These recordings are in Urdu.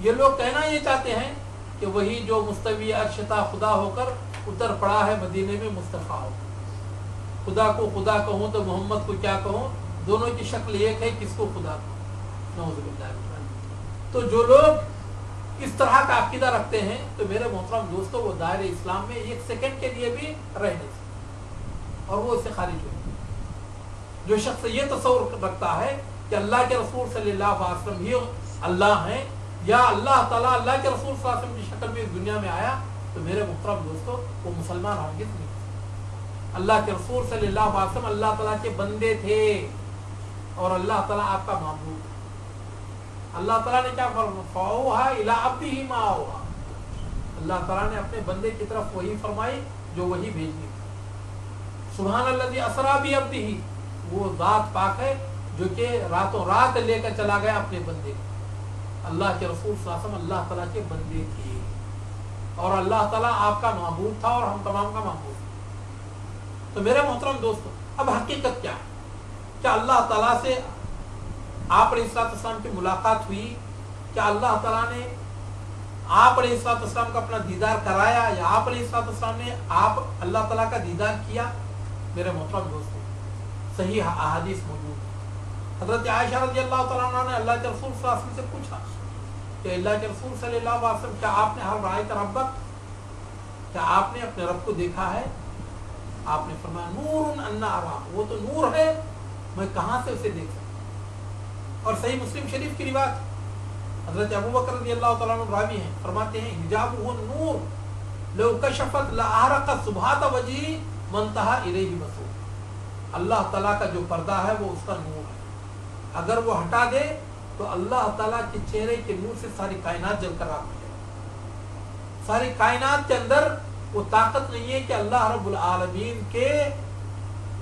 یہ لوگ کہنا یہ چاہتے ہیں کہ وہی جو مستوی عرش تھا خدا ہو کر اتر پڑا ہے مدینے میں مصطفیٰ ہو. خدا کو خدا کہوں تو محمد کو کیا کہوں, دونوں کی شکل ایک ہے, کس کو خدا کو. نعوذ باللہ. تو جو لوگ اس طرح کا عقیدہ رکھتے ہیں تو میرے محترم دوستو وہ دائرہ اسلام میں ایک سیکنڈ کے لیے بھی رہ نہیں سکتے اور وہ اس سے خارج ہوئے. جو شخص یہ تصور رکھتا ہے کہ اللہ کے رسول صلی اللہ علیہ وسلم ہی اللہ ہیں یا اللہ تعالیٰ اللہ کے رسول صلی اللہ علیہ وسلم کی شکل میں اس دنیا میں آیا, تو میرے محترم دوستو وہ مسلمان ہرگز نہیں. اللہ کے رسول صلی اللہ علیہ وسلم اللہ تعالیٰ کے بندے تھے اور اللہ تعالیٰ آپ کا معبود. اللہ تعالیٰ نے کیا فرمایا, الی عبدہ ما اوحی, اللہ تعالیٰ نے اپنے بندے کی طرف وہی فرمائی جو وہی بھیجنی. سبحان الذی اسری بعبدہ, وہ ذات پاک ہے جو کہ راتوں رات لے کر چلا گیا اپنے بندے. اللہ کے رسول صلی اللہ علیہ وسلم اللہ تعالیٰ کے بندے تھے اور اللہ تعالیٰ آپ کا معبود تھا اور ہم تمام کا معبود. تو میرے محترم دوستو اب حقیقت کیا ہے؟ کیا اللہ تعالیٰ سے آپ علیہ السلام کی ملاقات ہوئی؟ کیا اللہ تعالیٰ نے آپ علیہ السلام کا اپنا دیدار کرایا یا آپ علیہ السلام نے آپ اللہ تعالیٰ کا دیدار کیا؟ میرے محترم دوستو صحیح احادیث موجود ہے. حضرت عائشہ رضی اللہ تعالیٰ عنہ نے اللہ کے رسول صلی اللہ علیہ وسلم سے پوچھا کہ اللہ کے رسول صلی اللہ علیہ وسلم کیا آپ نے ہر رائے ربک, کیا آپ نے اپنے رب کو دیکھا ہے؟ آپ نے فرمایا نور انا ارا, وہ تو نور ہے, میں کہاں سے اسے دیکھ سکتا. اور صحیح مسلم شریف کی روایت حضرت ابو بکر رضی اللہ تعالیٰ عنہ راوی ہیں, فرماتے ہیں حجابہ نور لو کشفت لاحرق سبحات وجہی منتہا الیہ بصر. اللہ تعالیٰ کا جو پردہ ہے وہ اس کا نور ہے, اگر وہ ہٹا دے تو اللہ تعالیٰ کے چہرے کے نور سے ساری کائنات جل کر آ جائے. ساری کائنات کے اندر وہ طاقت نہیں ہے کہ اللہ رب العالمین کے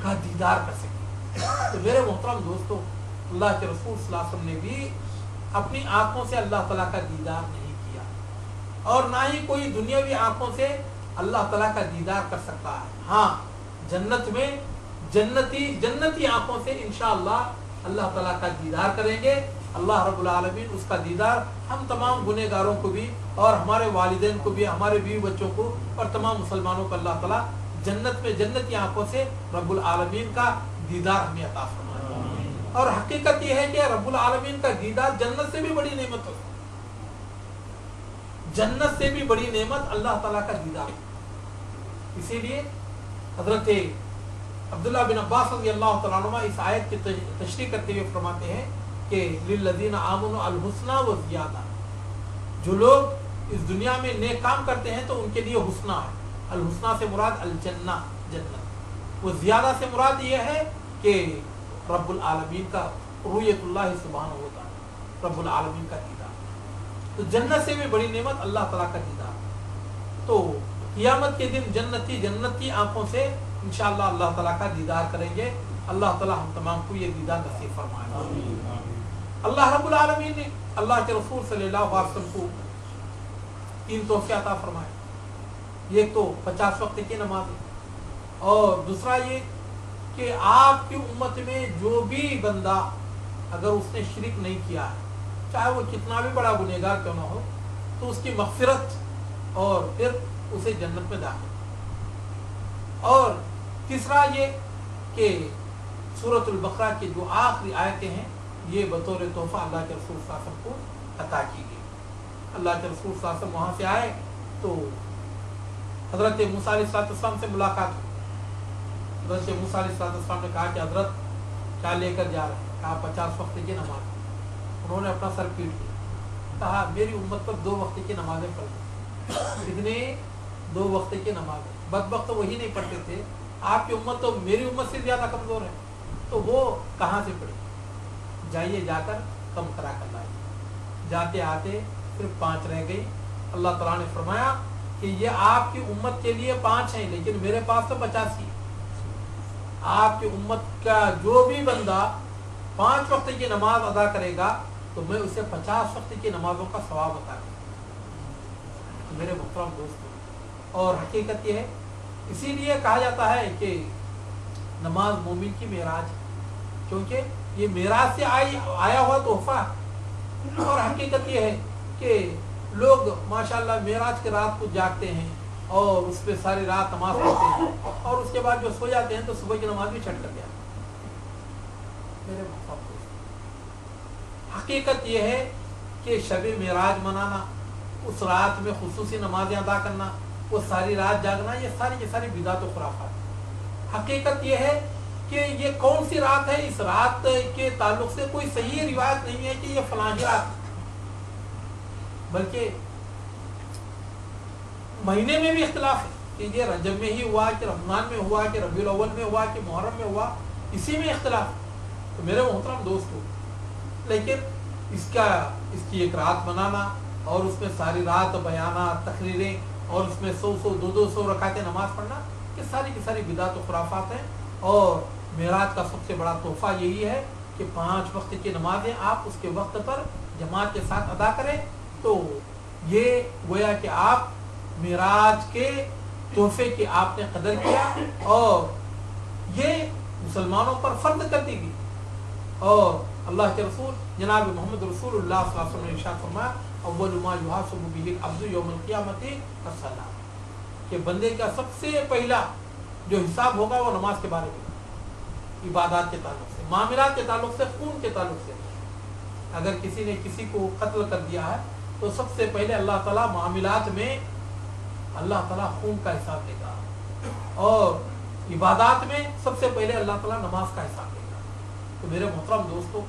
کا دیدار کر سکے. تو میرے محترم دوستو اللہ کے رسول صلی اللہ علیہ وسلم نے بھی اپنی آنکھوں سے اللہ تعالیٰ کا دیدار نہیں کیا اور نہ ہی کوئی دنیاوی آنکھوں سے اللہ تعالیٰ کا دیدار کر سکتا ہے. ہاں جنت میں جنتی آنکھوں سے انشاءاللہ اللہ تعالیٰ کا دیدار کریں گے. اللہ رب العالمین اس کا دیدار ہم تمام گنہگاروں کو بھی اور ہمارے والدین کو بھی, ہمارے بیوی بچوں کو اور تمام مسلمانوں کو اللہ تعالیٰ جنت میں جنتی آنکھوں سے رب العالمین کا دیدار ہمیں عطا فرمائے. اور حقیقت یہ ہے کہ رب العالمین کا دیدار جنت سے بھی بڑی نعمت ہے. جنت سے بھی بڑی نعمت اللہ تعالیٰ کا دیدار. اسی لیے حضرت عبداللہ بن عباس رضی اللہ تعالیٰ عنہ اس آیت کی تشریح کرتے ہوئے فرماتے ہیں کہ للذین آمنوا الحسنى وزیادہ, جو لوگ اس دنیا میں نیک کام کرتے ہیں تو ان کے لیے حسنہ ہے. الحسنہ سے مراد الجنہ, جنت. وہ زیادہ سے مراد یہ ہے کہ رب العالمین کا رؤیت اللہ سبحانہ و تعالی, رب العالمین کا دیدار. تو جنت سے بھی بڑی نعمت اللہ تعالیٰ کا دیدار. تو قیامت کے دن جنتی آنکھوں سے انشاءاللہ اللہ تعالیٰ کا دیدار کریں گے. اللہ تعالیٰ ہم تمام کو یہ دیدار نصیب فرمائے. اللہ رب العالمین نے اللہ کے رسول صلی اللہ علیہ وسلم کو 3 تحفے عطا فرمائے. ایک تو 50 وقت کی نماز ہے اور دوسرا یہ کہ آپ کی امت میں جو بھی بندہ اگر اس نے شرک نہیں کیا ہے, چاہے وہ کتنا بھی بڑا گنہگار کیوں نہ ہو, تو اس کی مغفرت اور پھر اسے جنت میں داخل. اور تیسرا یہ کہ سورۃ البقرہ کی جو آخری آیتیں ہیں یہ بطور تحفہ اللہ کے رسول صلی اللہ علیہ وسلم کو عطا کی گئی. اللہ کے رسول صلی اللہ علیہ وسلم وہاں سے آئے تو حضرت موسیٰ علیہ السلام سے ملاقات ہوئی. حضرت موسیٰ علیہ السلام نے کہا کہ حضرت کیا لے کر جا رہے ہیں؟ کہا 50 وقت کی نماز. انہوں نے اپنا سر پیٹ دیا, کہا میری امت پر 2 وقت کی نمازیں پڑھ. اتنے 2 وقت کی نمازیں, بدبخت وہی نہیں پڑھتے تھے. آپ کی امت تو میری امت سے زیادہ کمزور ہے, تو وہ کہاں سے پڑھے؟ جائیے جا کر کم کرا کر لائے. جاتے آتے صرف 5 رہ گئی. اللہ تعالیٰ نے فرمایا کہ یہ آپ کی امت کے لیے 5 ہیں لیکن میرے پاس تو 85. آپ کی امت کا جو بھی بندہ 5 وقت کی نماز ادا کرے گا تو میں اسے 50 وقت کی نمازوں کا ثواب عطا کروں. میرے محترم دوستوں, اور حقیقت یہ ہے, اسی لیے کہا جاتا ہے کہ نماز مومن کی معراج ہے, کیونکہ یہ معراج سے آیا ہوا تحفہ. اور حقیقت یہ ہے کہ کہ لوگ ماشاءاللہ معراج کے رات کو جاگتے ہیں اور اس پہ ساری رات نماز پڑھتے ہیں اور اس کے بعد جو سو جاتے ہیں تو صبح کی نماز بھی چھٹ کر گیا. میرے محترم دوست، حقیقت یہ ہے کہ شب معراج منانا، اس رات میں خصوصی نمازیں ادا کرنا، وہ ساری رات جاگنا، یہ ساری کی ساری بدعت و خرافات. حقیقت یہ ہے کہ یہ کون سی رات ہے، اس رات کے تعلق سے کوئی صحیح روایت نہیں ہے کہ یہ فلاں رات، بلکہ مہینے میں بھی اختلاف ہے کہ یہ رجب میں ہی ہوا کہ رمضان میں ہوا کہ ربیع الاول میں ہوا کہ محرم میں ہوا، اسی میں اختلاف. تو میرے محترم دوستو، لیکن اس کی ایک رات منانا اور اس میں ساری رات بیانات، تقریریں اور اس میں 100 رکعتیں نماز پڑھنا، یہ ساری کی ساری بدعت و خرافات ہیں. اور معراج کا سب سے بڑا تحفہ یہی ہے کہ 5 وقت کی نمازیں آپ اس کے وقت پر جماعت کے ساتھ ادا کریں. تو یہ گویا کہ آپ معراج کے تحفے کی آپ نے قدر کیا اور یہ مسلمانوں پر فرض کر دی گئی. اور اللہ کے رسول جناب محمد رسول اللہ صلی اللہ علیہ وسلم نے ارشاد فرمایا اول ما یحاسب به العبد یوم القیامت الصلاۃ، کہ بندے کا سب سے پہلا جو حساب ہوگا وہ نماز کے بارے میں، عبادات کے تعلق سے، معاملات کے تعلق سے، خون کے تعلق سے. اگر کسی نے کسی کو قتل کر دیا ہے تو سب سے پہلے اللہ تعالیٰ معاملات میں اللہ تعالیٰ خون کا حساب لے گا، اور عبادات میں سب سے پہلے اللہ تعالیٰ نماز کا حساب لے گا. تو میرے محترم دوستو،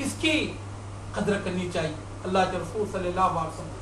اس کی قدر کرنی چاہیے. اللہ کے رسول صلی اللہ علیہ وسلم